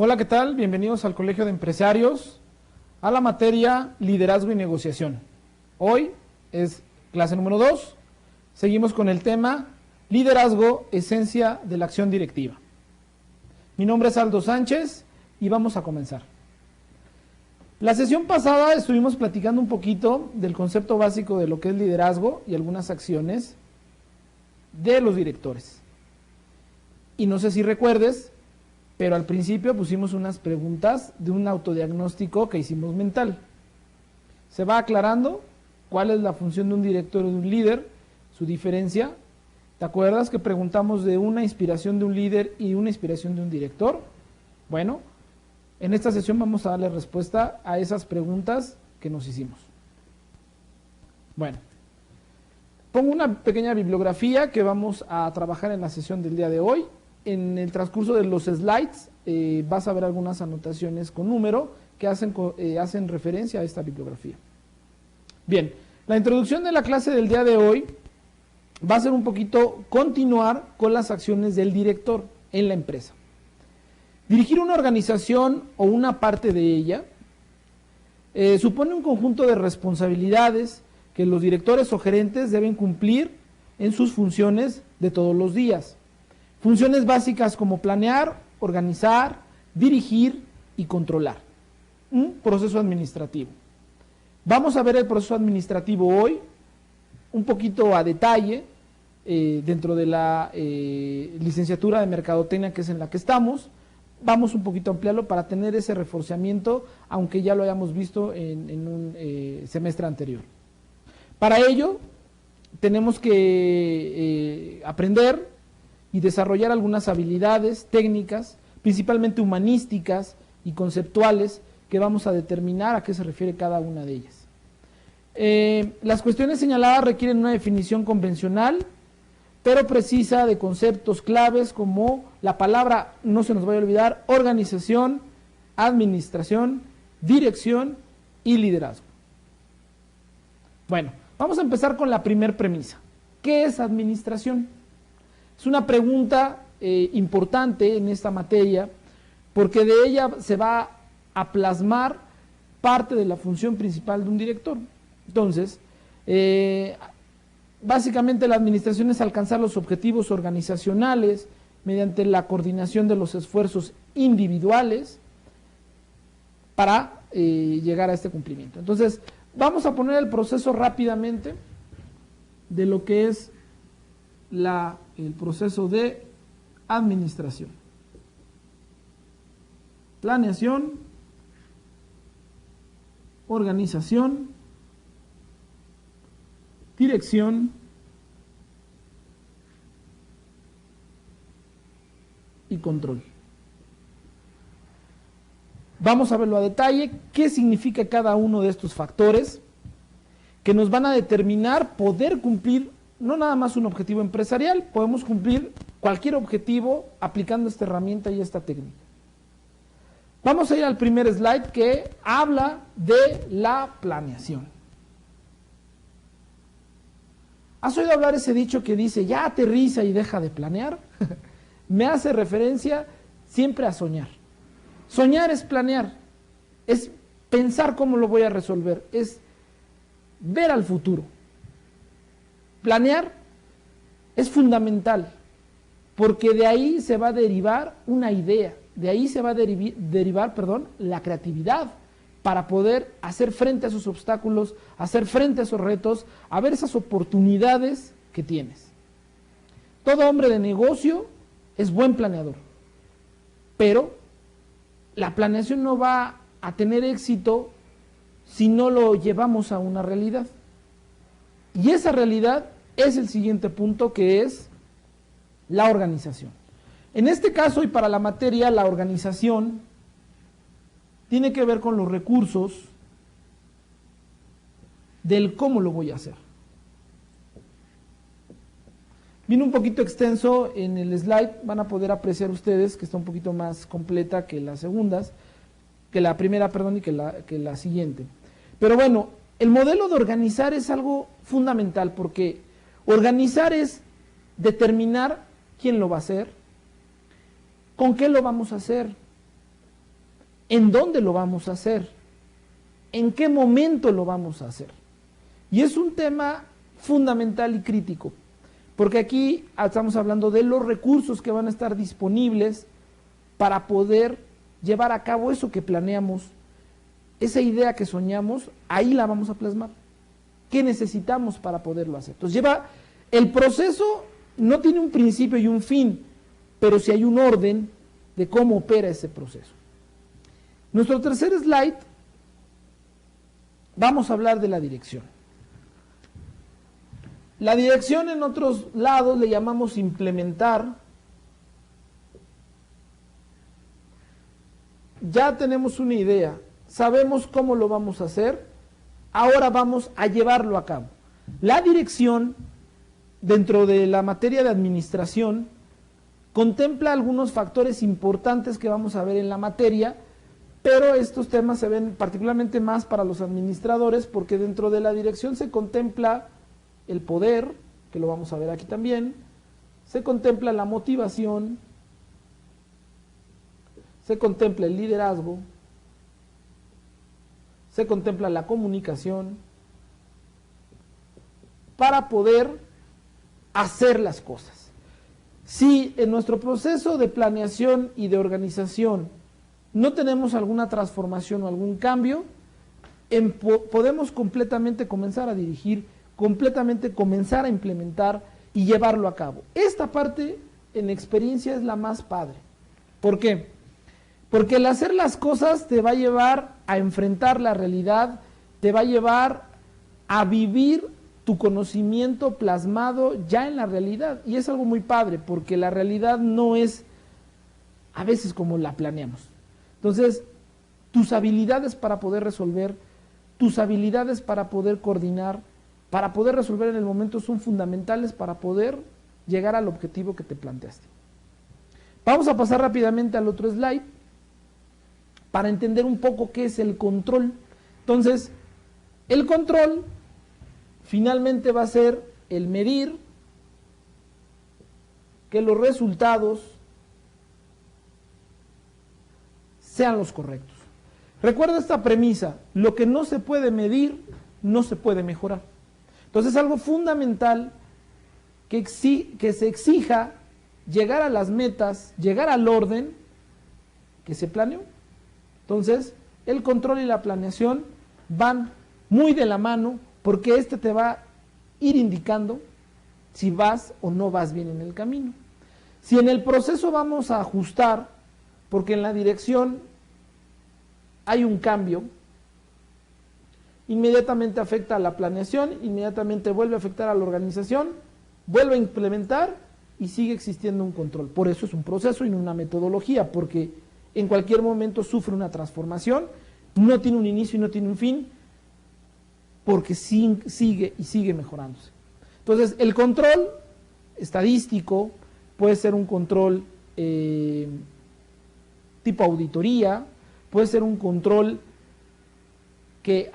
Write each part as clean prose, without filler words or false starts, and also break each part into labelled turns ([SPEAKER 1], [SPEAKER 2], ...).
[SPEAKER 1] Hola, ¿qué tal? Bienvenidos al Colegio de Empresarios, a la materia Liderazgo y Negociación. Hoy es clase número 2, seguimos con el tema Liderazgo, esencia de la acción directiva. Mi nombre es Aldo Sánchez y vamos a comenzar. La sesión pasada estuvimos platicando un poquito del concepto básico de lo que es liderazgo y algunas acciones de los directores. Y no sé si recuerdes, pero al principio pusimos unas preguntas de un autodiagnóstico que hicimos mental. Se va aclarando cuál es la función de un director o de un líder, su diferencia. ¿Te acuerdas que preguntamos de una inspiración de un líder y una inspiración de un director? Bueno, en esta sesión vamos a darle respuesta a esas preguntas que nos hicimos. Bueno, pongo una pequeña bibliografía que vamos a trabajar en la sesión del día de hoy. En el transcurso de los slides vas a ver algunas anotaciones con número que hacen referencia a esta bibliografía. Bien, la introducción de la clase del día de hoy va a ser un poquito continuar con las acciones del director en la empresa. Dirigir una organización o una parte de ella supone un conjunto de responsabilidades que los directores o gerentes deben cumplir en sus funciones de todos los días. Funciones básicas como planear, organizar, dirigir y controlar. Un proceso administrativo. Vamos a ver el proceso administrativo hoy, un poquito a detalle, dentro de la licenciatura de Mercadotecnia, que es en la que estamos. Vamos un poquito a ampliarlo para tener ese reforzamiento, aunque ya lo hayamos visto en un semestre anterior. Para ello, tenemos que aprender y desarrollar algunas habilidades técnicas, principalmente humanísticas y conceptuales, que vamos a determinar a qué se refiere cada una de ellas. Las cuestiones señaladas requieren una definición convencional, pero precisa de conceptos claves como la palabra, no se nos vaya a olvidar, organización, administración, dirección y liderazgo. Bueno, vamos a empezar con la primera premisa. ¿Qué es administración? Es una pregunta importante en esta materia, porque de ella se va a plasmar parte de la función principal de un director. Entonces, básicamente la administración es alcanzar los objetivos organizacionales mediante la coordinación de los esfuerzos individuales para llegar a este cumplimiento. Entonces, vamos a poner el proceso rápidamente de lo que es el proceso de administración. Planeación, organización, dirección y control. Vamos a verlo a detalle, qué significa cada uno de estos factores que nos van a determinar poder cumplir no nada más un objetivo empresarial, podemos cumplir cualquier objetivo aplicando esta herramienta y esta técnica. Vamos a ir al primer slide que habla de la planeación. ¿Has oído hablar ese dicho que dice, ya aterriza y deja de planear? Me hace referencia siempre a soñar. Soñar es planear, es pensar cómo lo voy a resolver, es ver al futuro. Planear es fundamental, porque de ahí se va a derivar una idea, de ahí se va a derivar, la creatividad para poder hacer frente a esos obstáculos, hacer frente a esos retos, a ver esas oportunidades que tienes. Todo hombre de negocio es buen planeador, pero la planeación no va a tener éxito si no lo llevamos a una realidad. Y esa realidad es el siguiente punto, que es la organización. En este caso y para la materia, la organización tiene que ver con los recursos del cómo lo voy a hacer. Viene un poquito extenso en el slide, van a poder apreciar ustedes que está un poquito más completa que las segundas, que la primera, y que la siguiente. Pero bueno, el modelo de organizar es algo fundamental, porque organizar es determinar quién lo va a hacer, con qué lo vamos a hacer, ¿En dónde lo vamos a hacer? ¿En qué momento lo vamos a hacer? Y es un tema fundamental y crítico, porque aquí estamos hablando de los recursos que van a estar disponibles para poder llevar a cabo eso que planeamos, esa idea que soñamos, ahí la vamos a plasmar. ¿Qué necesitamos para poderlo hacer? Entonces el proceso no tiene un principio y un fin, pero sí hay un orden de cómo opera ese proceso. Nuestro tercer slide, vamos a hablar de la dirección. La dirección en otros lados le llamamos implementar. Ya tenemos una idea, sabemos cómo lo vamos a hacer, ahora vamos a llevarlo a cabo. La dirección, dentro de la materia de administración, contempla algunos factores importantes que vamos a ver en la materia, pero estos temas se ven particularmente más para los administradores, porque dentro de la dirección se contempla el poder, que lo vamos a ver aquí también, se contempla la motivación, se contempla el liderazgo, se contempla la comunicación, para poder hacer las cosas. Si en nuestro proceso de planeación y de organización no tenemos alguna transformación o algún cambio, podemos completamente comenzar a dirigir, completamente comenzar a implementar y llevarlo a cabo. Esta parte en experiencia es la más padre. ¿Por qué? Porque el hacer las cosas te va a llevar a enfrentar la realidad, te va a llevar a vivir tu conocimiento plasmado ya en la realidad. Y es algo muy padre, porque la realidad no es a veces como la planeamos. Entonces, tus habilidades para poder resolver, tus habilidades para poder coordinar, para poder resolver en el momento son fundamentales para poder llegar al objetivo que te planteaste. Vamos a pasar rápidamente al otro slide para entender un poco qué es el control. Entonces, el control finalmente va a ser el medir que los resultados sean los correctos. Recuerda esta premisa: lo que no se puede medir, no se puede mejorar. Entonces es algo fundamental que se exija llegar a las metas, llegar al orden que se planeó. Entonces, el control y la planeación van muy de la mano, porque este te va a ir indicando si vas o no vas bien en el camino. Si en el proceso vamos a ajustar, porque en la dirección hay un cambio, inmediatamente afecta a la planeación, inmediatamente vuelve a afectar a la organización, vuelve a implementar y sigue existiendo un control. Por eso es un proceso y no una metodología, porque en cualquier momento sufre una transformación, no tiene un inicio y no tiene un fin, porque sigue y sigue mejorándose. Entonces, el control estadístico puede ser un control tipo auditoría, puede ser un control que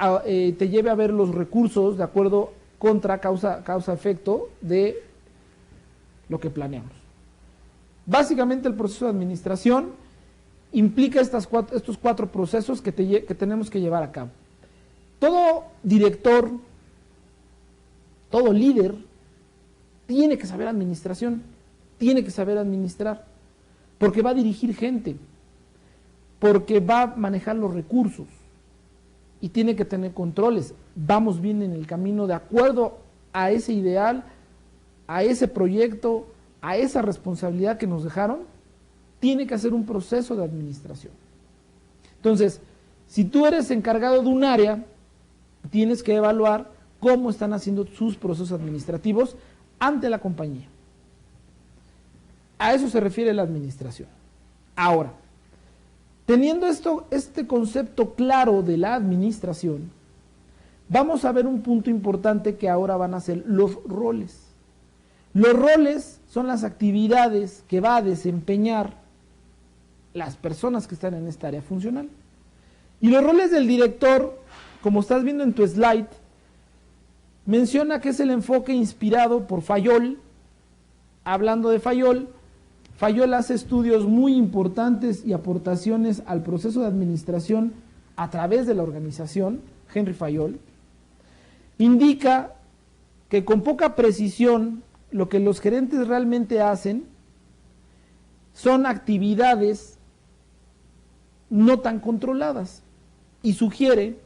[SPEAKER 1] te lleve a ver los recursos de acuerdo contra causa-efecto de lo que planeamos. Básicamente el proceso de administración implica estos cuatro procesos que tenemos que llevar a cabo. Todo director, todo líder tiene que saber administración, tiene que saber administrar, porque va a dirigir gente, porque va a manejar los recursos y tiene que tener controles. Vamos bien en el camino de acuerdo a ese ideal, a ese proyecto, a esa responsabilidad que nos dejaron. Tiene que hacer un proceso de administración. Entonces, si tú eres encargado de un área, tienes que evaluar cómo están haciendo sus procesos administrativos ante la compañía. A eso se refiere la administración. Ahora, teniendo este concepto claro de la administración, vamos a ver un punto importante que ahora van a ser los roles. Los roles son las actividades que va a desempeñar las personas que están en esta área funcional. Y los roles del director, como estás viendo en tu slide, menciona que es el enfoque inspirado por Fayol. Hablando de Fayol, Fayol hace estudios muy importantes y aportaciones al proceso de administración a través de la organización, Henry Fayol. Indica que con poca precisión lo que los gerentes realmente hacen son actividades no tan controladas y sugiere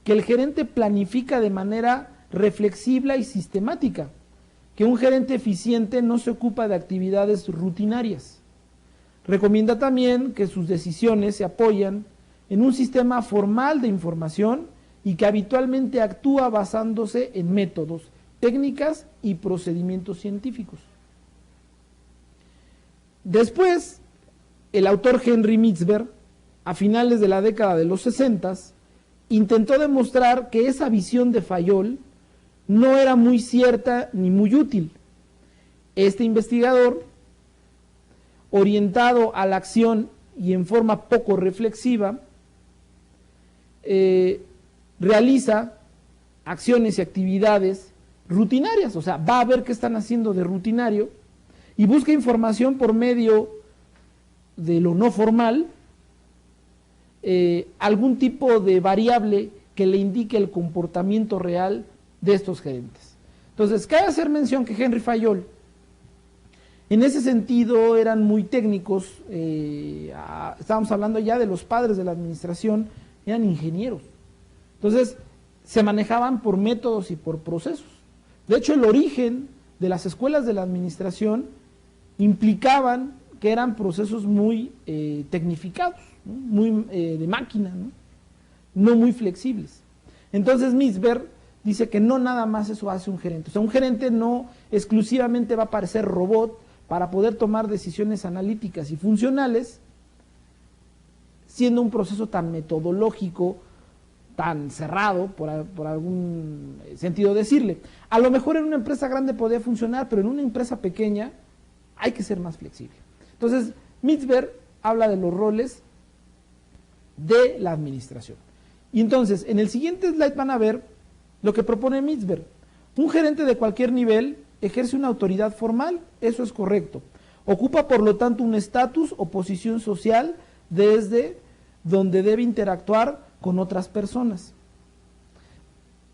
[SPEAKER 1] que el gerente planifica de manera reflexiva y sistemática, que un gerente eficiente no se ocupa de actividades rutinarias. Recomienda también que sus decisiones se apoyan en un sistema formal de información y que habitualmente actúa basándose en métodos, técnicas y procedimientos científicos. Después, el autor Henry Mitzberg, a finales de la década de los 60, intentó demostrar que esa visión de Fayol no era muy cierta ni muy útil. Este investigador, orientado a la acción y en forma poco reflexiva, realiza acciones y actividades rutinarias, o sea, va a ver qué están haciendo de rutinario y busca información por medio de lo no formal, algún tipo de variable que le indique el comportamiento real de estos gerentes. Entonces, cabe hacer mención que Henry Fayol, en ese sentido, eran muy técnicos, estábamos hablando ya de los padres de la administración, eran ingenieros. Entonces, se manejaban por métodos y por procesos. De hecho, el origen de las escuelas de la administración implicaban que eran procesos muy tecnificados, ¿no? Muy de máquina, no muy flexibles. Entonces, Mitzberg dice que no nada más eso hace un gerente. O sea, un gerente no exclusivamente va a parecer robot para poder tomar decisiones analíticas y funcionales, siendo un proceso tan metodológico, tan cerrado, por algún sentido decirle. A lo mejor en una empresa grande podría funcionar, pero en una empresa pequeña hay que ser más flexible. Entonces, Mitzberg habla de los roles de la administración. Y entonces, en el siguiente slide van a ver lo que propone Mitzberg. Un gerente de cualquier nivel ejerce una autoridad formal, eso es correcto. Ocupa, por lo tanto, un estatus o posición social desde donde debe interactuar con otras personas.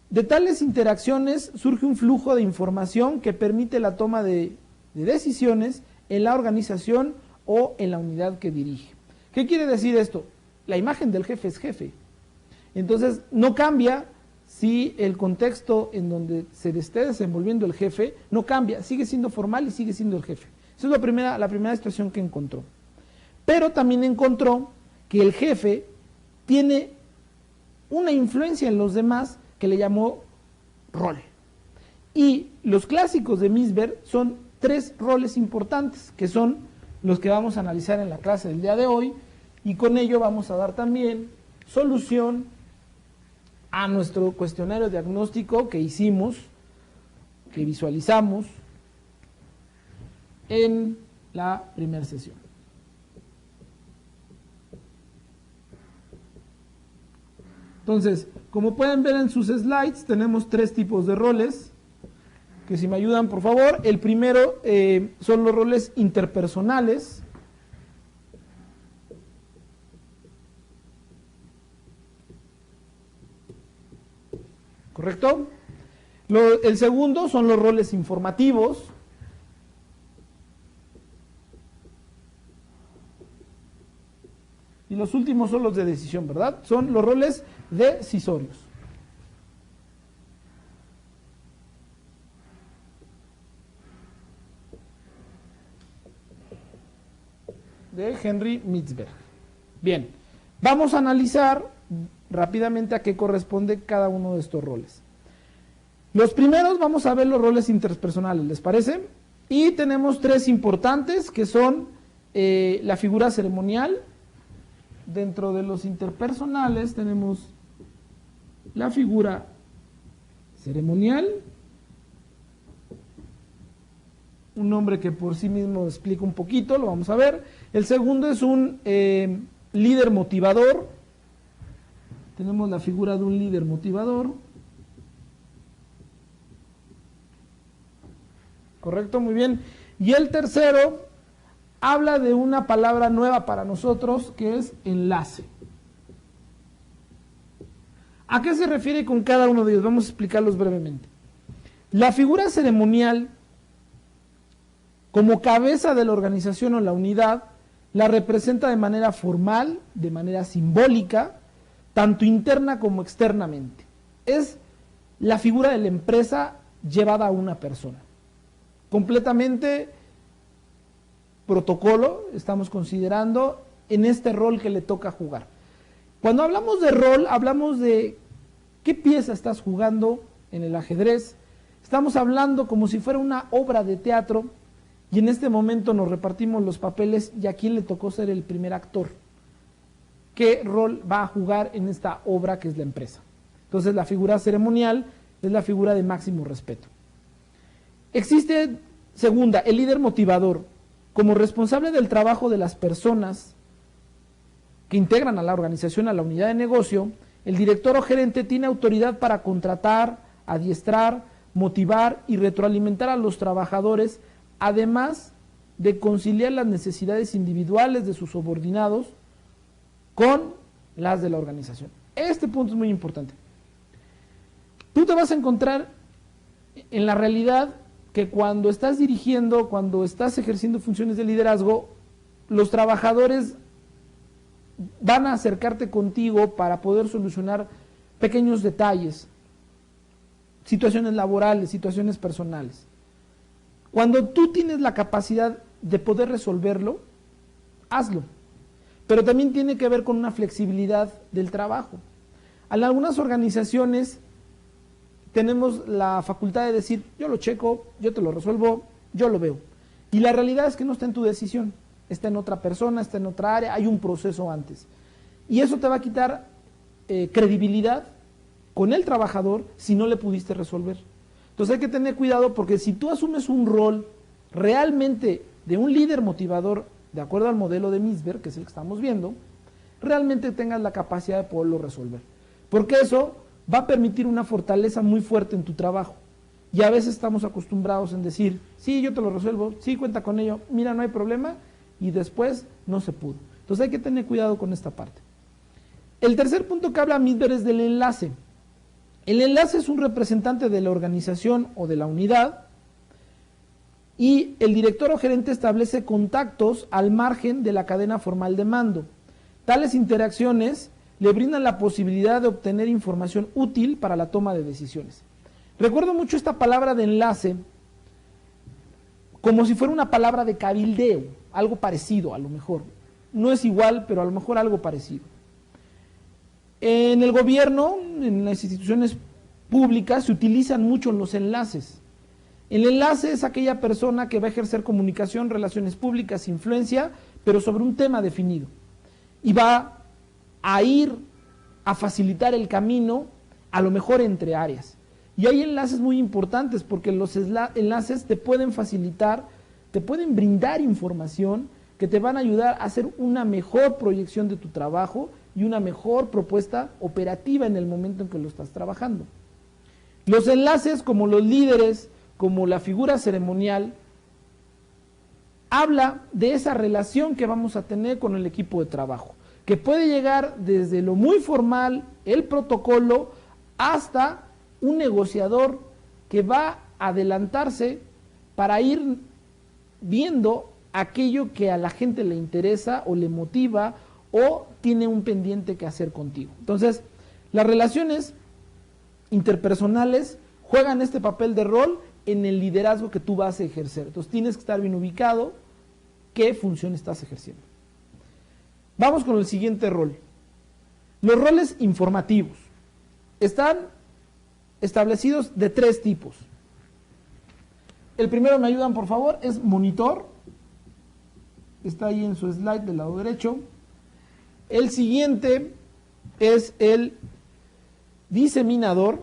[SPEAKER 1] De tales interacciones surge un flujo de información que permite la toma de decisiones en la organización o en la unidad que dirige. ¿Qué quiere decir esto? La imagen del jefe es jefe. Entonces, no cambia si el contexto en donde se esté desenvolviendo el jefe no cambia, sigue siendo formal y sigue siendo el jefe. Esa es la primera situación que encontró. Pero también encontró que el jefe tiene una influencia en los demás que le llamó rol. Y los clásicos de Mitzberg son 3 roles importantes, que son los que vamos a analizar en la clase del día de hoy, y con ello vamos a dar también solución a nuestro cuestionario diagnóstico que hicimos, que visualizamos en la primera sesión. Entonces, como pueden ver en sus slides, tenemos 3 tipos de roles, que si me ayudan por favor. El primero son los roles interpersonales. ¿Correcto? El segundo son los roles informativos. Y los últimos son los de decisión, ¿verdad? Son los roles decisorios. De Henry Mitzberg. Bien, vamos a analizar rápidamente a qué corresponde cada uno de estos roles. Los primeros vamos a ver los roles interpersonales, ¿les parece? Y tenemos 3 importantes que son la figura ceremonial. Dentro de los interpersonales tenemos la figura ceremonial, un nombre que por sí mismo explica un poquito, lo vamos a ver. El segundo es un líder motivador. Tenemos la figura de un líder motivador. ¿Correcto? Muy bien. Y el tercero, habla de una palabra nueva para nosotros que es enlace. ¿A qué se refiere con cada uno de ellos? Vamos a explicarlos brevemente. La figura ceremonial, como cabeza de la organización o la unidad, la representa de manera formal, de manera simbólica, tanto interna como externamente. Es la figura de la empresa llevada a una persona. Completamente protocolo estamos considerando en este rol que le toca jugar. Cuando hablamos de rol, hablamos de qué pieza estás jugando en el ajedrez. Estamos hablando como si fuera una obra de teatro y en este momento nos repartimos los papeles y a quién le tocó ser el primer actor. ¿Qué rol va a jugar en esta obra que es la empresa? Entonces la figura ceremonial es la figura de máximo respeto. Existe, segunda, el líder motivador. Como responsable del trabajo de las personas que integran a la organización, a la unidad de negocio, el director o gerente tiene autoridad para contratar, adiestrar, motivar y retroalimentar a los trabajadores, además de conciliar las necesidades individuales de sus subordinados con las de la organización. Este punto es muy importante. Tú te vas a encontrar en la realidad que cuando estás dirigiendo, cuando estás ejerciendo funciones de liderazgo, los trabajadores van a acercarte contigo para poder solucionar pequeños detalles, situaciones laborales, situaciones personales. Cuando tú tienes la capacidad de poder resolverlo, hazlo. Pero también tiene que ver con una flexibilidad del trabajo. En algunas organizaciones tenemos la facultad de decir, yo lo checo, yo te lo resuelvo, yo lo veo. Y la realidad es que no está en tu decisión, está en otra persona, está en otra área, hay un proceso antes. Y eso te va a quitar credibilidad con el trabajador si no le pudiste resolver. Entonces hay que tener cuidado porque si tú asumes un rol realmente de un líder motivador, de acuerdo al modelo de Misberg, que es el que estamos viendo, realmente tengas la capacidad de poderlo resolver. Porque eso va a permitir una fortaleza muy fuerte en tu trabajo. Y a veces estamos acostumbrados en decir, sí, yo te lo resuelvo, sí, cuenta con ello, mira, no hay problema, y después no se pudo. Entonces hay que tener cuidado con esta parte. El tercer punto que habla Misberg es del enlace. El enlace es un representante de la organización o de la unidad y el director o gerente establece contactos al margen de la cadena formal de mando. Tales interacciones le brindan la posibilidad de obtener información útil para la toma de decisiones. Recuerdo mucho esta palabra de enlace como si fuera una palabra de cabildeo, algo parecido a lo mejor. No es igual, pero a lo mejor algo parecido. En el gobierno, en las instituciones públicas, se utilizan mucho los enlaces. El enlace es aquella persona que va a ejercer comunicación, relaciones públicas, influencia, pero sobre un tema definido. Y va a ir a facilitar el camino, a lo mejor entre áreas. Y hay enlaces muy importantes porque los enlaces te pueden facilitar, te pueden brindar información que te van a ayudar a hacer una mejor proyección de tu trabajo y una mejor propuesta operativa en el momento en que lo estás trabajando. Los enlaces, como los líderes, como la figura ceremonial, habla de esa relación que vamos a tener con el equipo de trabajo, que puede llegar desde lo muy formal, el protocolo, hasta un negociador que va a adelantarse para ir viendo aquello que a la gente le interesa o le motiva o tiene un pendiente que hacer contigo. Entonces, las relaciones interpersonales juegan este papel de rol en el liderazgo que tú vas a ejercer. Entonces, tienes que estar bien ubicado qué función estás ejerciendo. Vamos con el siguiente rol. Los roles informativos están establecidos de 3 tipos. El primero, me ayudan por favor, es monitor. Está ahí en su slide del lado derecho. El siguiente es el diseminador.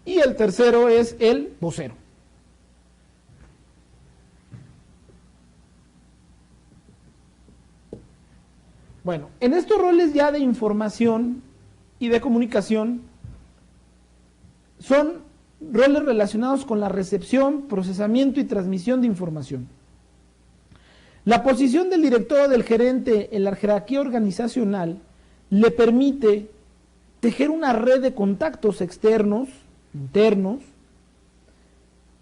[SPEAKER 1] Y el tercero es el vocero. Bueno, en estos roles ya de información y de comunicación, son roles relacionados con la recepción, procesamiento y transmisión de información. La posición del director o del gerente en la jerarquía organizacional le permite tejer una red de contactos externos, internos,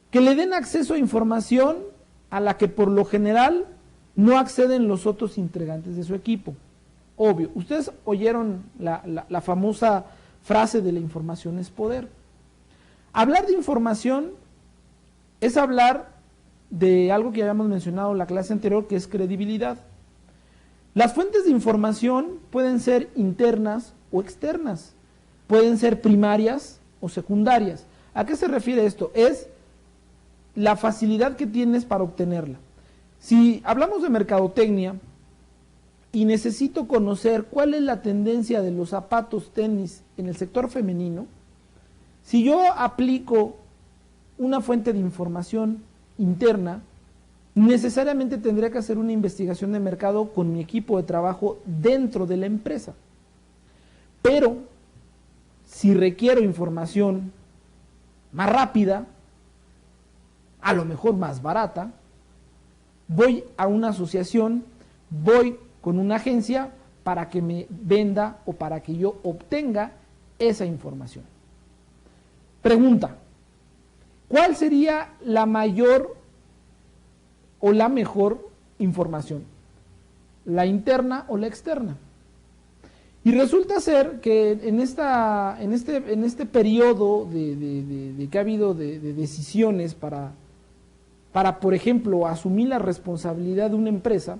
[SPEAKER 1] que le den acceso a información a la que por lo general no acceden los otros integrantes de su equipo. Obvio, ustedes oyeron la famosa frase de la información es poder. Hablar de información es hablar de algo que ya habíamos mencionado en la clase anterior, que es credibilidad. Las fuentes de información pueden ser internas o externas, pueden ser primarias o secundarias. ¿A qué se refiere esto? Es la facilidad que tienes para obtenerla. Si hablamos de mercadotecnia y necesito conocer cuál es la tendencia de los zapatos tenis en el sector femenino, si yo aplico una fuente de información interna, necesariamente tendría que hacer una investigación de mercado con mi equipo de trabajo dentro de la empresa. Pero si requiero información más rápida, a lo mejor más barata, voy a una asociación, voy con una agencia para que me venda o para que yo obtenga esa información. Pregunta: ¿cuál sería la mayor o la mejor información? ¿La interna o la externa? Y resulta ser que en este periodo de que ha habido de decisiones para, por ejemplo, asumir la responsabilidad de una empresa,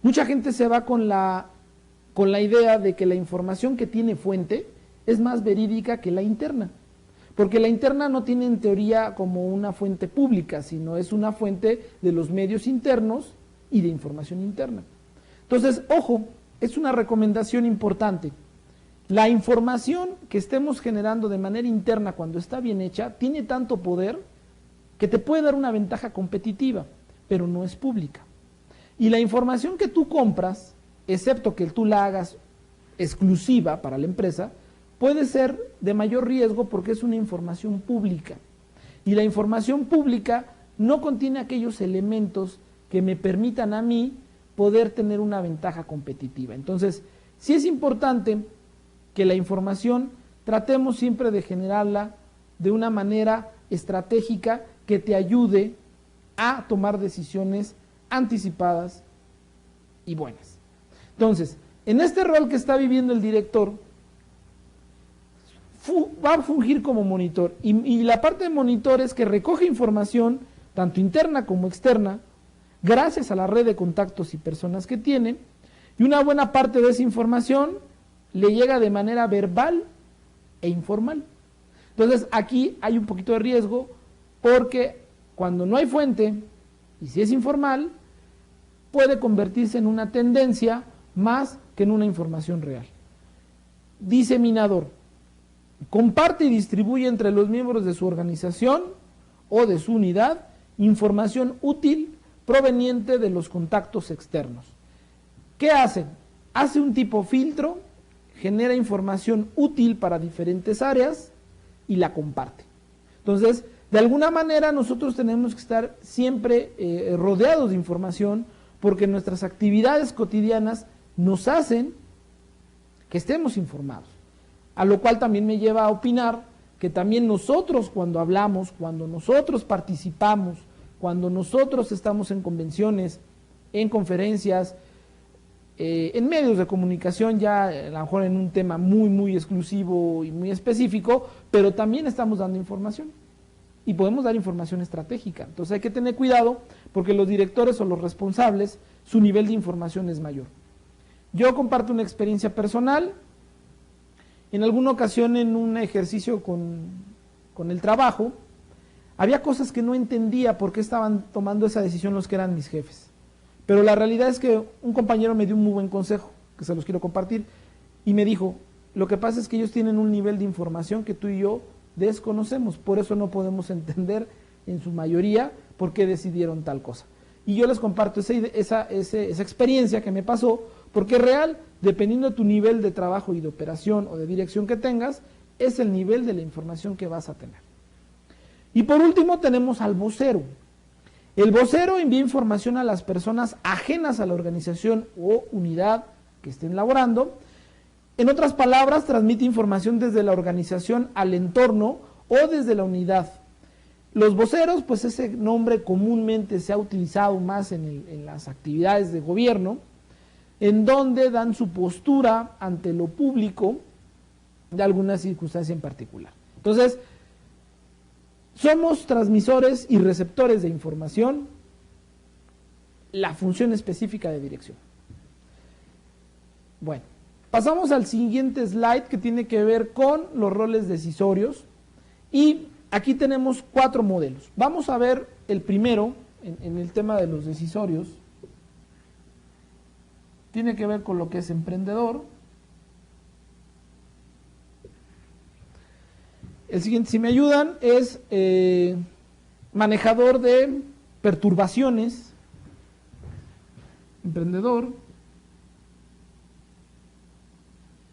[SPEAKER 1] mucha gente se va con la idea de que la información que tiene fuente es más verídica que la interna. Porque la interna no tiene en teoría como una fuente pública, sino es una fuente de los medios internos y de información interna. Entonces, ojo, es una recomendación importante. La información que estemos generando de manera interna cuando está bien hecha tiene tanto poder que te puede dar una ventaja competitiva, pero no es pública. Y la información que tú compras, excepto que tú la hagas exclusiva para la empresa, puede ser de mayor riesgo porque es una información pública. Y la información pública no contiene aquellos elementos que me permitan a mí poder tener una ventaja competitiva. Entonces, sí es importante que la información tratemos siempre de generarla de una manera estratégica que te ayude a tomar decisiones anticipadas y buenas. Entonces, en este rol que está viviendo el director, va a fungir como monitor, y la parte de monitor es que recoge información, tanto interna como externa, gracias a la red de contactos y personas que tiene, y una buena parte de esa información le llega de manera verbal e informal. Entonces aquí hay un poquito de riesgo, porque cuando no hay fuente, y si es informal, puede convertirse en una tendencia más que en una información real. Diseminador: comparte y distribuye entre los miembros de su organización o de su unidad información útil proveniente de los contactos externos. ¿Qué hace? Hace un tipo filtro, genera información útil para diferentes áreas y la comparte. Entonces, de alguna manera nosotros tenemos que estar siempre rodeados de información, porque nuestras actividades cotidianas nos hacen que estemos informados. A lo cual también me lleva a opinar que también nosotros, cuando hablamos, cuando nosotros participamos, cuando nosotros estamos en convenciones, en conferencias, en medios de comunicación, ya a lo mejor en un tema muy exclusivo y muy específico, pero también estamos dando información y podemos dar información estratégica. Entonces hay que tener cuidado, porque los directores o los responsables, su nivel de información es mayor. Yo comparto una experiencia personal. En alguna ocasión, en un ejercicio con el trabajo, había cosas que no entendía por qué estaban tomando esa decisión los que eran mis jefes. Pero la realidad es que un compañero me dio un muy buen consejo, que se los quiero compartir, y me dijo: lo que pasa es que ellos tienen un nivel de información que tú y yo desconocemos, por eso no podemos entender en su mayoría por qué decidieron tal cosa. Y yo les comparto esa experiencia que me pasó, porque es real. Dependiendo de tu nivel de trabajo y de operación o de dirección que tengas, es el nivel de la información que vas a tener. Y por último tenemos al vocero. El vocero envía información a las personas ajenas a la organización o unidad que estén laborando. En otras palabras, transmite información desde la organización al entorno o desde la unidad. Los voceros, pues ese nombre comúnmente se ha utilizado más en las actividades de gobierno, en donde dan su postura ante lo público de alguna circunstancia en particular. Entonces, somos transmisores y receptores de información, la función específica de dirección. Bueno, pasamos al siguiente slide que tiene que ver con los roles decisorios y aquí tenemos 4 modelos. Vamos a ver el primero en el tema de los decisorios. Tiene que ver con lo que es emprendedor. El siguiente, si me ayudan, es manejador de perturbaciones. Emprendedor.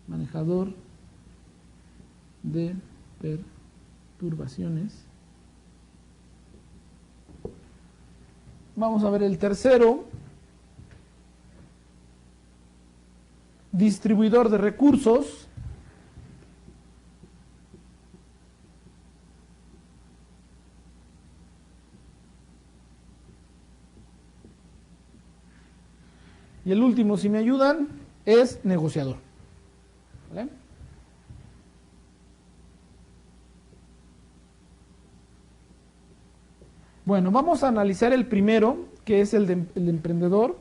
[SPEAKER 1] Manejador de perturbaciones. Vamos a ver el tercero. Distribuidor de recursos. Y el último, si me ayudan, es negociador. ¿Vale? Bueno, vamos a analizar el primero, que es el de emprendedor.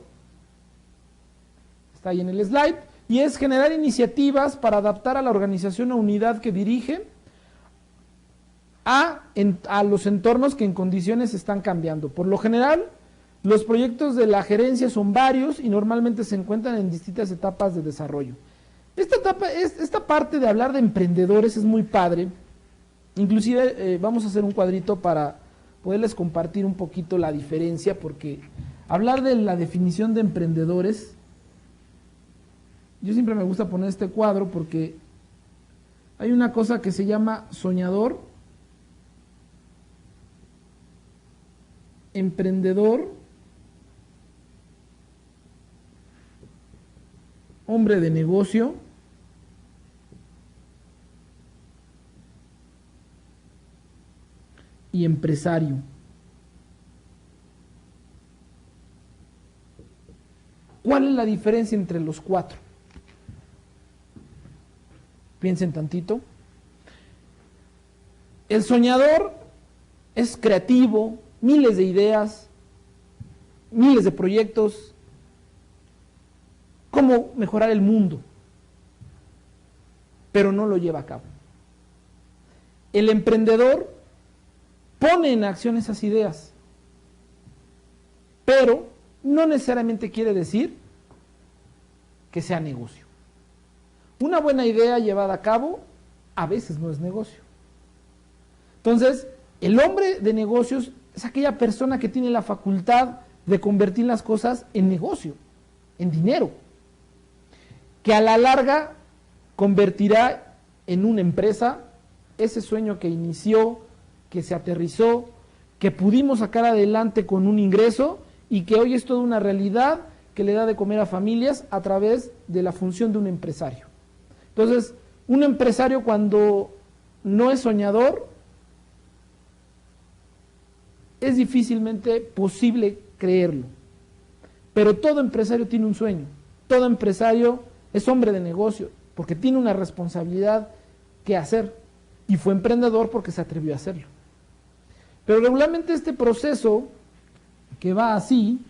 [SPEAKER 1] Está ahí en el slide. Y es generar iniciativas para adaptar a la organización o unidad que dirige a los entornos que en condiciones están cambiando. Por lo general, los proyectos de la gerencia son varios y normalmente se encuentran en distintas etapas de desarrollo. Esta parte de hablar de emprendedores es muy padre. Inclusive vamos a hacer un cuadrito para poderles compartir un poquito la diferencia, porque hablar de la definición de emprendedores, yo siempre me gusta poner este cuadro porque hay una cosa que se llama soñador, emprendedor, hombre de negocio, y empresario. ¿Cuál es la diferencia entre los 4? Piensen tantito. El soñador es creativo, miles de ideas, miles de proyectos, cómo mejorar el mundo, pero no lo lleva a cabo. El emprendedor pone en acción esas ideas, pero no necesariamente quiere decir que sea negocio. Una buena idea llevada a cabo a veces no es negocio. Entonces, el hombre de negocios es aquella persona que tiene la facultad de convertir las cosas en negocio, en dinero, que a la larga convertirá en una empresa ese sueño que inició, que se aterrizó, que pudimos sacar adelante con un ingreso y que hoy es toda una realidad que le da de comer a familias a través de la función de un empresario. Entonces, un empresario cuando no es soñador, es difícilmente posible creerlo. Pero todo empresario tiene un sueño, todo empresario es hombre de negocio, porque tiene una responsabilidad que hacer, y fue emprendedor porque se atrevió a hacerlo. Pero regularmente este proceso, que va así,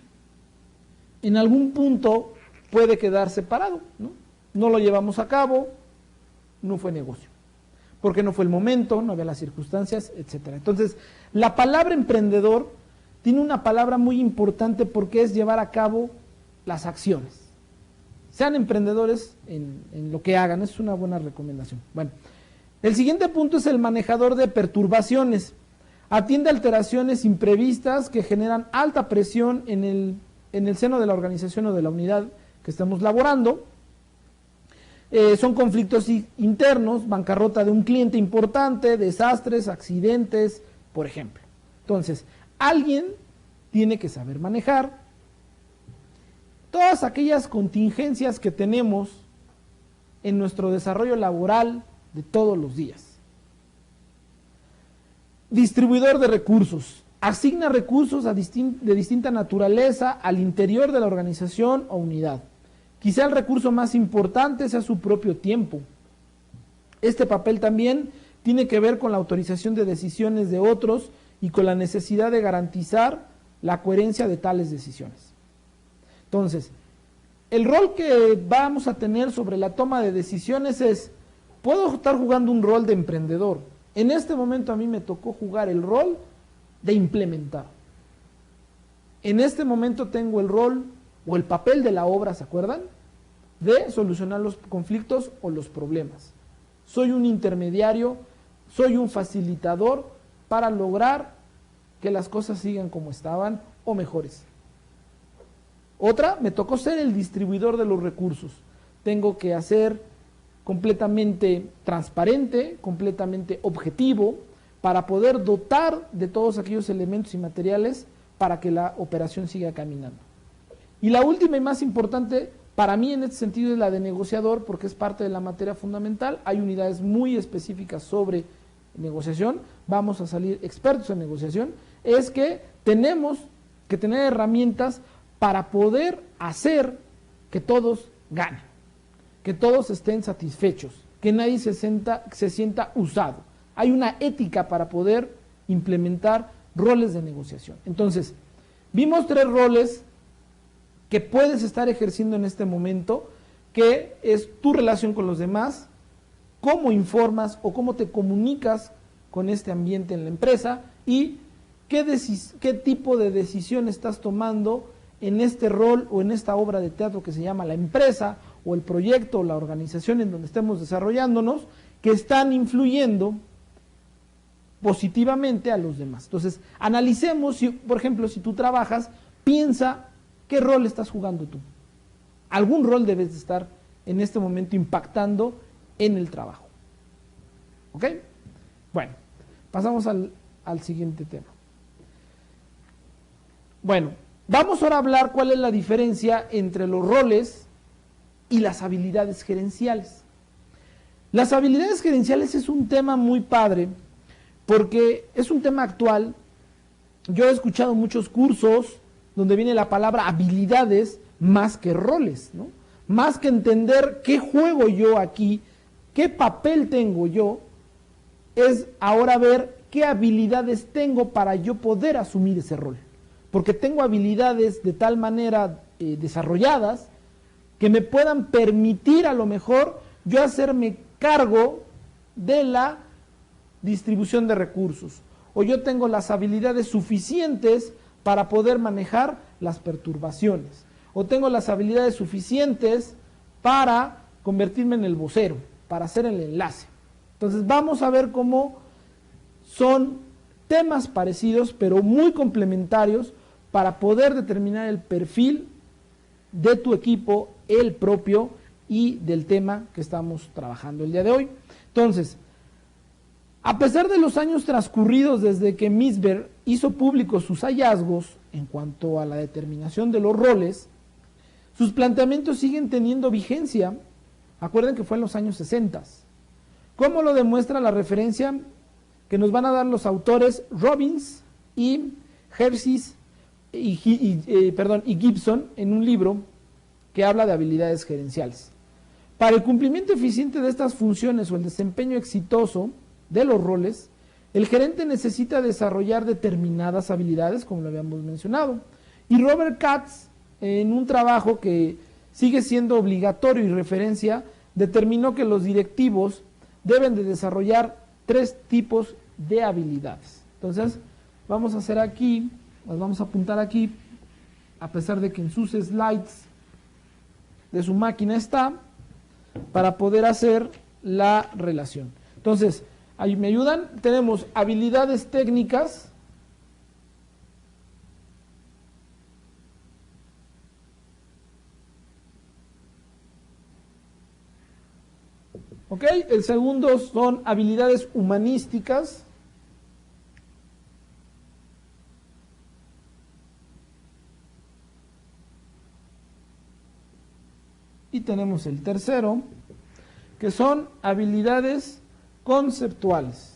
[SPEAKER 1] en algún punto puede quedar separado, ¿no? No lo llevamos a cabo, no fue negocio, porque no fue el momento, no había las circunstancias, etcétera. Entonces, la palabra emprendedor tiene una palabra muy importante porque es llevar a cabo las acciones. Sean emprendedores en lo que hagan, es una buena recomendación. Bueno, el siguiente punto es el manejador de perturbaciones. Atiende alteraciones imprevistas que generan alta presión en el seno de la organización o de la unidad que estamos laborando. Son conflictos internos, bancarrota de un cliente importante, desastres, accidentes, por ejemplo. Entonces, alguien tiene que saber manejar todas aquellas contingencias que tenemos en nuestro desarrollo laboral de todos los días. Distribuidor de recursos. Asigna recursos de distinta naturaleza al interior de la organización o unidad. Quizá el recurso más importante sea su propio tiempo. Este papel también tiene que ver con la autorización de decisiones de otros y con la necesidad de garantizar la coherencia de tales decisiones. Entonces, el rol que vamos a tener sobre la toma de decisiones es, puedo estar jugando un rol de emprendedor. En este momento a mí me tocó jugar el rol de implementar. En este momento tengo el rol o el papel de la obra, ¿se acuerdan? De solucionar los conflictos o los problemas. Soy un intermediario, soy un facilitador para lograr que las cosas sigan como estaban o mejores. Otra, me tocó ser el distribuidor de los recursos. Tengo que hacer completamente transparente, completamente objetivo, para poder dotar de todos aquellos elementos y materiales para que la operación siga caminando. Y la última y más importante para mí en este sentido es la de negociador, porque es parte de la materia fundamental. Hay unidades muy específicas sobre negociación, vamos a salir expertos en negociación, es que tenemos que tener herramientas para poder hacer que todos ganen, que todos estén satisfechos, que nadie se sienta usado. Hay una ética para poder implementar roles de negociación. Entonces, vimos 3 roles que puedes estar ejerciendo en este momento, que es tu relación con los demás, cómo informas o cómo te comunicas con este ambiente en la empresa y qué tipo de decisión estás tomando en este rol o en esta obra de teatro que se llama la empresa o el proyecto o la organización en donde estemos desarrollándonos, que están influyendo positivamente a los demás. Entonces, analicemos, si, por ejemplo, si tú trabajas, piensa qué rol estás jugando tú. Algún rol debes de estar en este momento impactando en el trabajo. ¿Ok? Bueno, pasamos al siguiente tema. Bueno, vamos ahora a hablar cuál es la diferencia entre los roles y las habilidades gerenciales. Las habilidades gerenciales es un tema muy padre porque es un tema actual. Yo he escuchado muchos cursos donde viene la palabra habilidades más que roles, ¿no? Más que entender qué juego yo aquí, qué papel tengo yo, es ahora ver qué habilidades tengo para yo poder asumir ese rol. Porque tengo habilidades de tal manera desarrolladas que me puedan permitir a lo mejor yo hacerme cargo de la distribución de recursos, o yo tengo las habilidades suficientes para poder manejar las perturbaciones, o tengo las habilidades suficientes para convertirme en el vocero, para hacer el enlace. Entonces vamos a ver cómo son temas parecidos pero muy complementarios para poder determinar el perfil de tu equipo, el propio y del tema que estamos trabajando el día de hoy. Entonces, a pesar de los años transcurridos desde que Misber hizo públicos sus hallazgos en cuanto a la determinación de los roles, sus planteamientos siguen teniendo vigencia. Acuerden que fue en los años 60. ¿Cómo lo demuestra la referencia que nos van a dar los autores Robbins y Hershey y Gibson en un libro que habla de habilidades gerenciales? Para el cumplimiento eficiente de estas funciones o el desempeño exitoso de los roles, el gerente necesita desarrollar determinadas habilidades, como lo habíamos mencionado. Y Robert Katz, en un trabajo que sigue siendo obligatorio y referencia, determinó que los directivos deben de desarrollar 3 tipos de habilidades. Entonces, vamos a hacer aquí, las vamos a apuntar aquí, a pesar de que en sus slides de su máquina está, para poder hacer la relación. Entonces, ahí me ayudan, tenemos habilidades técnicas, ¿Ok? El segundo son habilidades humanísticas. Y tenemos el tercero, que son habilidades conceptuales.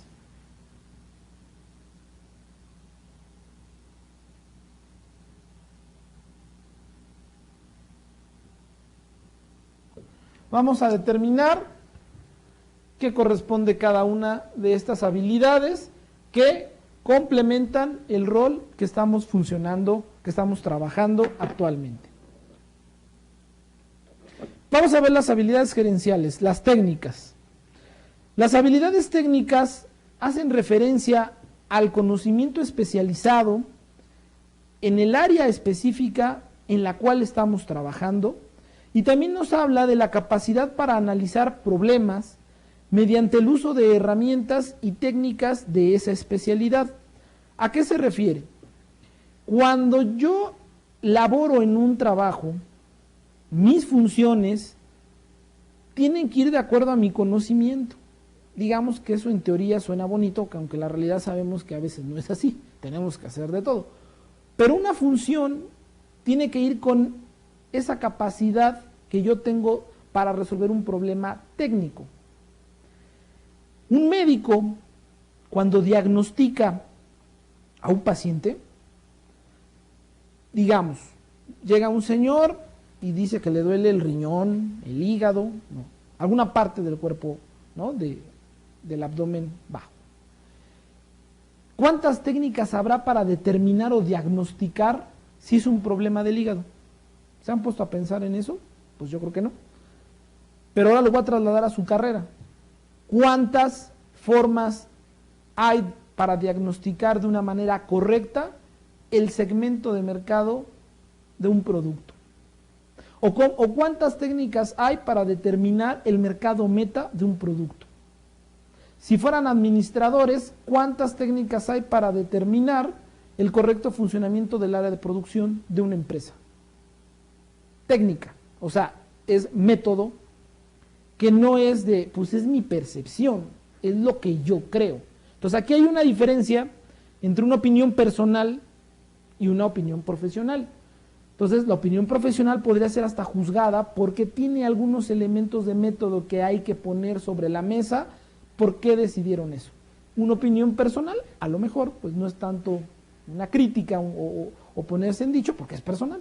[SPEAKER 1] Vamos a determinar qué corresponde cada una de estas habilidades que complementan el rol que estamos funcionando, que estamos trabajando actualmente. Vamos a ver las habilidades gerenciales, las técnicas. Las habilidades técnicas hacen referencia al conocimiento especializado en el área específica en la cual estamos trabajando, y también nos habla de la capacidad para analizar problemas mediante el uso de herramientas y técnicas de esa especialidad. ¿A qué se refiere? Cuando yo laboro en un trabajo, mis funciones tienen que ir de acuerdo a mi conocimiento. Digamos que eso en teoría suena bonito, aunque en la realidad sabemos que a veces no es así, tenemos que hacer de todo. Pero una función tiene que ir con esa capacidad que yo tengo para resolver un problema técnico. Un médico, cuando diagnostica a un paciente, digamos, llega un señor y dice que le duele el riñón, el hígado, no, alguna parte del cuerpo, ¿no? del abdomen bajo. ¿Cuántas técnicas habrá para determinar o diagnosticar si es un problema del hígado? ¿Se han puesto a pensar en eso? Pues yo creo que no. Pero ahora lo voy a trasladar a su carrera. ¿Cuántas formas hay para diagnosticar de una manera correcta el segmento de mercado de un producto? ¿O cuántas técnicas hay para determinar el mercado meta de un producto? Si fueran administradores, ¿cuántas técnicas hay para determinar el correcto funcionamiento del área de producción de una empresa? Técnica, o sea, es método que no es de, pues es mi percepción, es lo que yo creo. Entonces aquí hay una diferencia entre una opinión personal y una opinión profesional. Entonces la opinión profesional podría ser hasta juzgada porque tiene algunos elementos de método que hay que poner sobre la mesa. ¿Por qué decidieron eso? Una opinión personal, a lo mejor, pues no es tanto una crítica o ponerse en dicho porque es personal.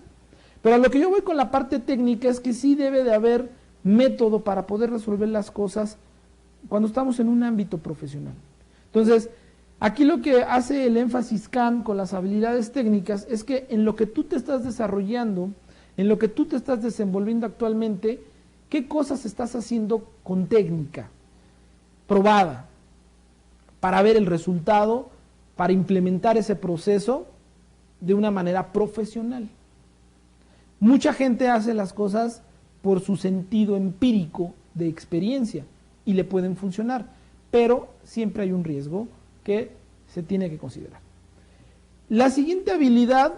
[SPEAKER 1] Pero a lo que yo voy con la parte técnica es que sí debe de haber método para poder resolver las cosas cuando estamos en un ámbito profesional. Entonces, aquí lo que hace el énfasis Kant con las habilidades técnicas es que en lo que tú te estás desarrollando, en lo que tú te estás desenvolviendo actualmente, ¿qué cosas estás haciendo con técnica probada para ver el resultado, para implementar ese proceso de una manera profesional? Mucha gente hace las cosas por su sentido empírico de experiencia y le pueden funcionar, pero siempre hay un riesgo que se tiene que considerar. La siguiente habilidad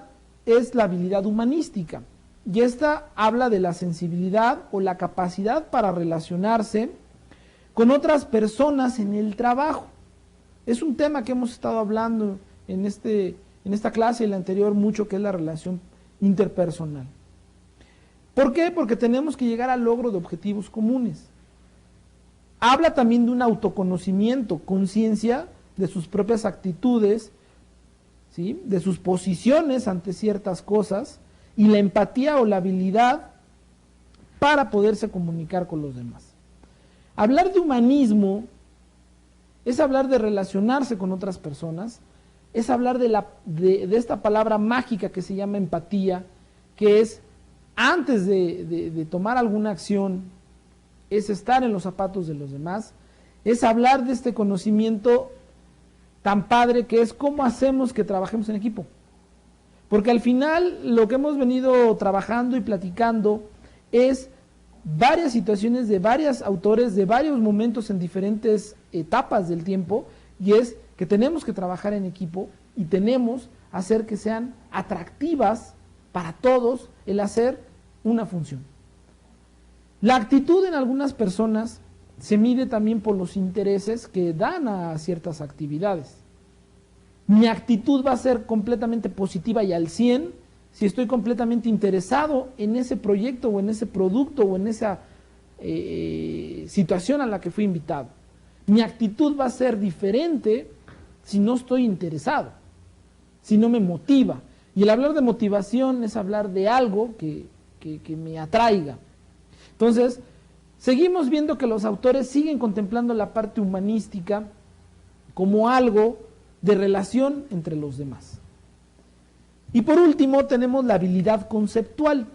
[SPEAKER 1] es la habilidad humanística, y esta habla de la sensibilidad o la capacidad para relacionarse con otras personas en el trabajo. Es un tema que hemos estado hablando en esta clase y la anterior mucho, que es la relación interpersonal. ¿Por qué? Porque tenemos que llegar al logro de objetivos comunes. Habla también de un autoconocimiento, conciencia de sus propias actitudes, ¿sí? De sus posiciones ante ciertas cosas, y la empatía o la habilidad para poderse comunicar con los demás. Hablar de humanismo es hablar de relacionarse con otras personas, es hablar de esta palabra mágica que se llama empatía, que es antes de tomar alguna acción, es estar en los zapatos de los demás, es hablar de este conocimiento tan padre que es cómo hacemos que trabajemos en equipo. Porque al final lo que hemos venido trabajando y platicando es varias situaciones de varios autores, de varios momentos en diferentes etapas del tiempo, y es que tenemos que trabajar en equipo y tenemos que hacer que sean atractivas para todos el hacer una función. La actitud en algunas personas se mide también por los intereses que dan a ciertas actividades. Mi actitud va a ser completamente positiva y al 100 si estoy completamente interesado en ese proyecto o en ese producto o en esa situación a la que fui invitado. Mi actitud va a ser diferente si no estoy interesado, si no me motiva. Y el hablar de motivación es hablar de algo que me atraiga. Entonces, seguimos viendo que los autores siguen contemplando la parte humanística como algo de relación entre los demás. Y por último tenemos la habilidad conceptual,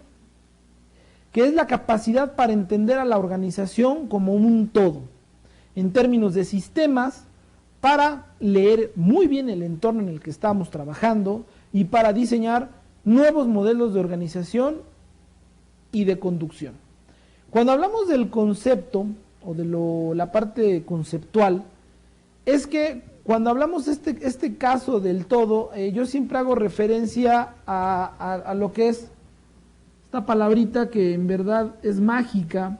[SPEAKER 1] que es la capacidad para entender a la organización como un todo, en términos de sistemas, para leer muy bien el entorno en el que estamos trabajando y para diseñar nuevos modelos de organización y de conducción. Cuando hablamos del concepto o de la parte conceptual, es que cuando hablamos este caso del todo, yo siempre hago referencia a lo que es esta palabrita que en verdad es mágica,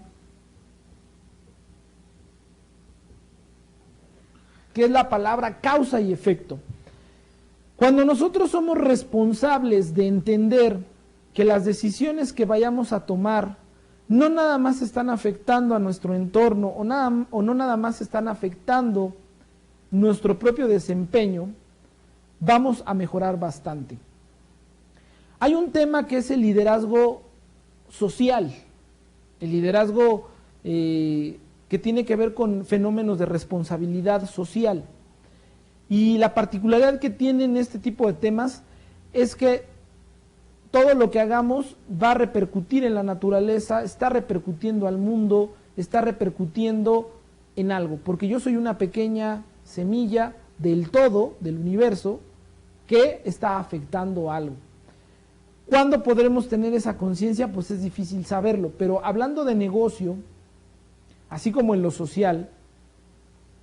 [SPEAKER 1] que es la palabra causa y efecto. Cuando nosotros somos responsables de entender que las decisiones que vayamos a tomar no nada más están afectando a nuestro entorno o no nada más están afectando nuestro propio desempeño, vamos a mejorar bastante. Hay un tema que es el liderazgo social, el liderazgo que tiene que ver con fenómenos de responsabilidad social. Y la particularidad que tienen este tipo de temas es que todo lo que hagamos va a repercutir en la naturaleza, está repercutiendo al mundo, está repercutiendo en algo, porque yo soy una pequeña semilla del todo, del universo, que está afectando algo. ¿Cuándo podremos tener esa conciencia? Pues es difícil saberlo, pero hablando de negocio, así como en lo social,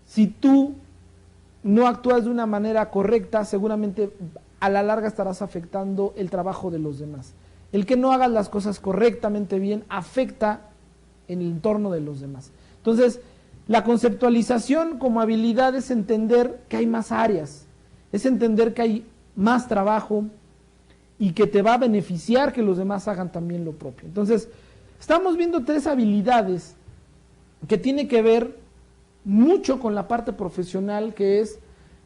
[SPEAKER 1] si tú no actúas de una manera correcta, seguramente a la larga estarás afectando el trabajo de los demás. El que no hagas las cosas correctamente bien afecta en el entorno de los demás. Entonces, la conceptualización como habilidad es entender que hay más áreas, es entender que hay más trabajo y que te va a beneficiar que los demás hagan también lo propio. Entonces, estamos viendo 3 habilidades que tienen que ver mucho con la parte profesional, que es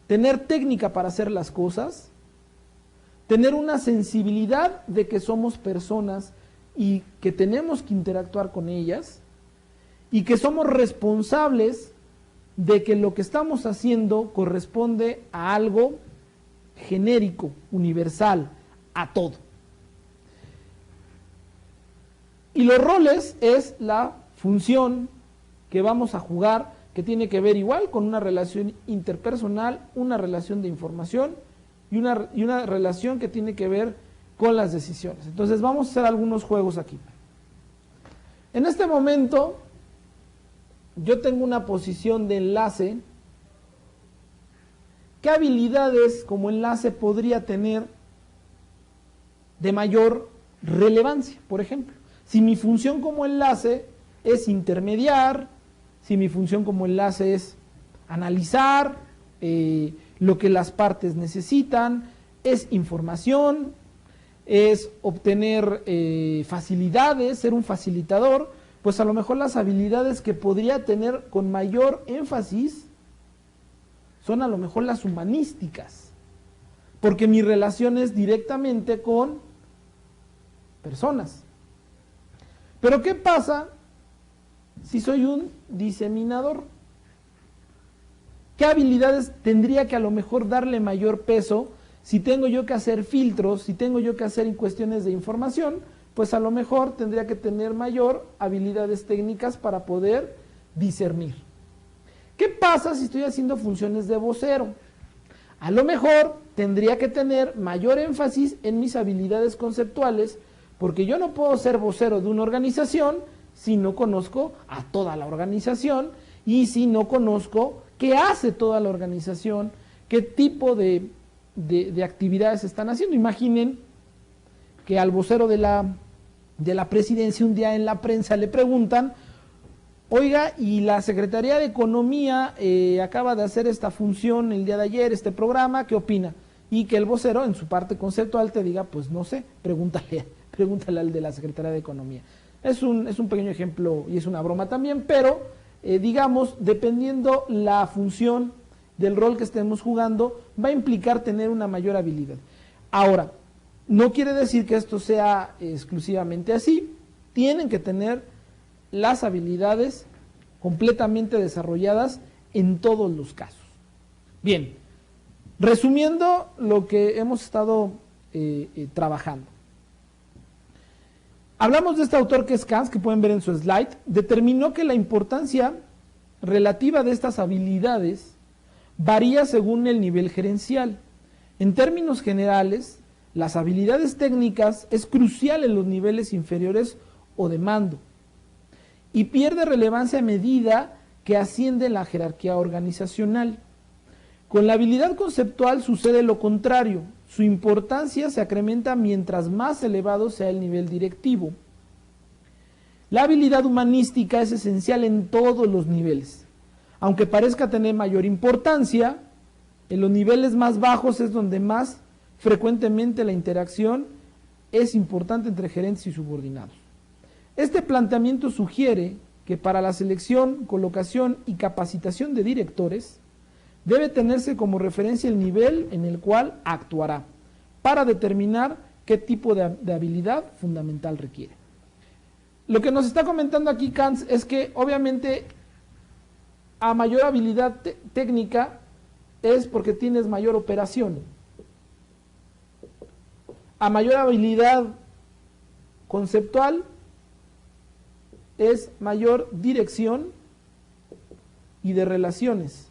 [SPEAKER 1] tener técnica para hacer las cosas, tener una sensibilidad de que somos personas y que tenemos que interactuar con ellas, y que somos responsables de que lo que estamos haciendo corresponde a algo genérico, universal, a todo. Y los roles es la función que vamos a jugar, que tiene que ver igual con una relación interpersonal, una relación de información y una relación que tiene que ver con las decisiones. Entonces vamos a hacer algunos juegos aquí. En este momento yo tengo una posición de enlace. ¿Qué habilidades como enlace podría tener de mayor relevancia? Por ejemplo, si mi función como enlace es intermediar, si mi función como enlace es analizar lo que las partes necesitan, es información, es obtener facilidades, ser un facilitador, pues a lo mejor las habilidades que podría tener con mayor énfasis son a lo mejor las humanísticas, porque mi relación es directamente con personas. Pero ¿qué pasa si soy un diseminador? ¿Qué habilidades tendría que a lo mejor darle mayor peso si tengo yo que hacer filtros, si tengo yo que hacer cuestiones de información? Pues a lo mejor tendría que tener mayor habilidades técnicas para poder discernir. ¿Qué pasa si estoy haciendo funciones de vocero? A lo mejor tendría que tener mayor énfasis en mis habilidades conceptuales, porque yo no puedo ser vocero de una organización si no conozco a toda la organización y si no conozco qué hace toda la organización, qué tipo de actividades están haciendo. Imaginen que al vocero de la presidencia un día en la prensa le preguntan Oiga, y la Secretaría de Economía acaba de hacer esta función el día de ayer, este programa, ¿qué opina? Y que el vocero en su parte conceptual te diga, pues no sé, pregúntale al de la Secretaría de Economía. Es un pequeño ejemplo y es una broma también, pero digamos, dependiendo la función del rol que estemos jugando, va a implicar tener una mayor habilidad. Ahora, no quiere decir que esto sea exclusivamente así, tienen que tener las habilidades completamente desarrolladas en todos los casos. Bien, resumiendo lo que hemos estado trabajando. Hablamos de este autor que es Kant, que pueden ver en su slide, determinó que la importancia relativa de estas habilidades varía según el nivel gerencial. En términos generales, las habilidades técnicas es crucial en los niveles inferiores o de mando y pierde relevancia a medida que asciende en la jerarquía organizacional. Con la habilidad conceptual sucede lo contrario. Su importancia se incrementa mientras más elevado sea el nivel directivo. La habilidad humanística es esencial en todos los niveles. Aunque parezca tener mayor importancia, en los niveles más bajos es donde más frecuentemente la interacción es importante entre gerentes y subordinados. Este planteamiento sugiere que para la selección, colocación y capacitación de directores, debe tenerse como referencia el nivel en el cual actuará, para determinar qué tipo de habilidad fundamental requiere. Lo que nos está comentando aquí Kant es que obviamente a mayor habilidad técnica es porque tienes mayor operación. A mayor habilidad conceptual es mayor dirección y de relaciones.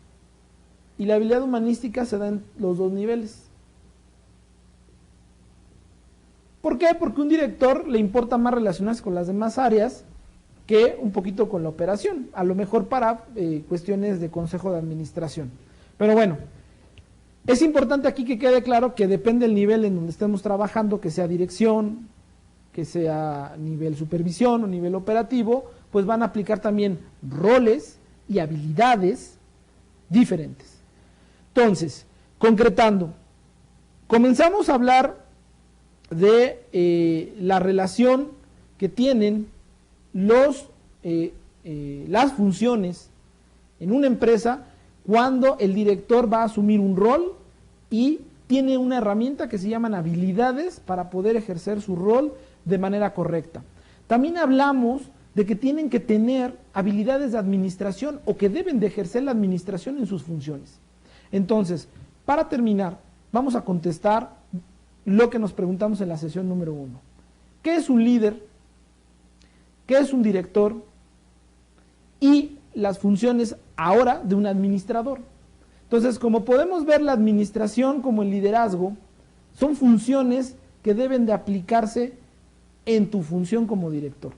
[SPEAKER 1] Y la habilidad humanística se da en los dos niveles. ¿Por qué? Porque a un director le importa más relacionarse con las demás áreas que un poquito con la operación, a lo mejor para cuestiones de consejo de administración. Pero bueno, es importante aquí que quede claro que depende del nivel en donde estemos trabajando, que sea dirección, que sea nivel supervisión o nivel operativo, pues van a aplicar también roles y habilidades diferentes. Entonces, concretando, comenzamos a hablar de la relación que tienen las funciones en una empresa cuando el director va a asumir un rol y tiene una herramienta que se llaman habilidades para poder ejercer su rol de manera correcta. También hablamos de que tienen que tener habilidades de administración o que deben de ejercer la administración en sus funciones. Entonces, para terminar, vamos a contestar lo que nos preguntamos en la sesión número 1. ¿Qué es un líder? ¿Qué es un director? Y las funciones ahora de un administrador. Entonces, como podemos ver, la administración como el liderazgo son funciones que deben de aplicarse en tu función como director.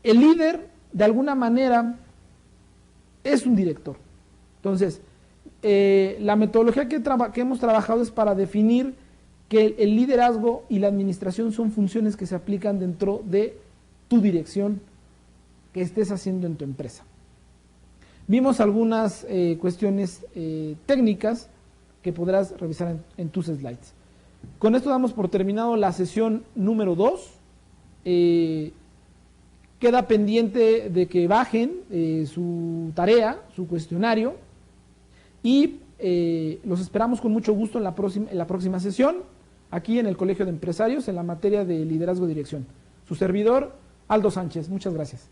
[SPEAKER 1] El líder, de alguna manera, es un director. Entonces, la metodología que hemos trabajado es para definir que el liderazgo y la administración son funciones que se aplican dentro de tu dirección que estés haciendo en tu empresa. Vimos algunas cuestiones técnicas que podrás revisar en tus slides. Con esto damos por terminado la sesión número 2. Queda pendiente de que bajen su tarea, su cuestionario, y los esperamos con mucho gusto en la próxima sesión, aquí en el Colegio de Empresarios, en la materia de liderazgo y dirección. Su servidor, Aldo Sánchez. Muchas gracias.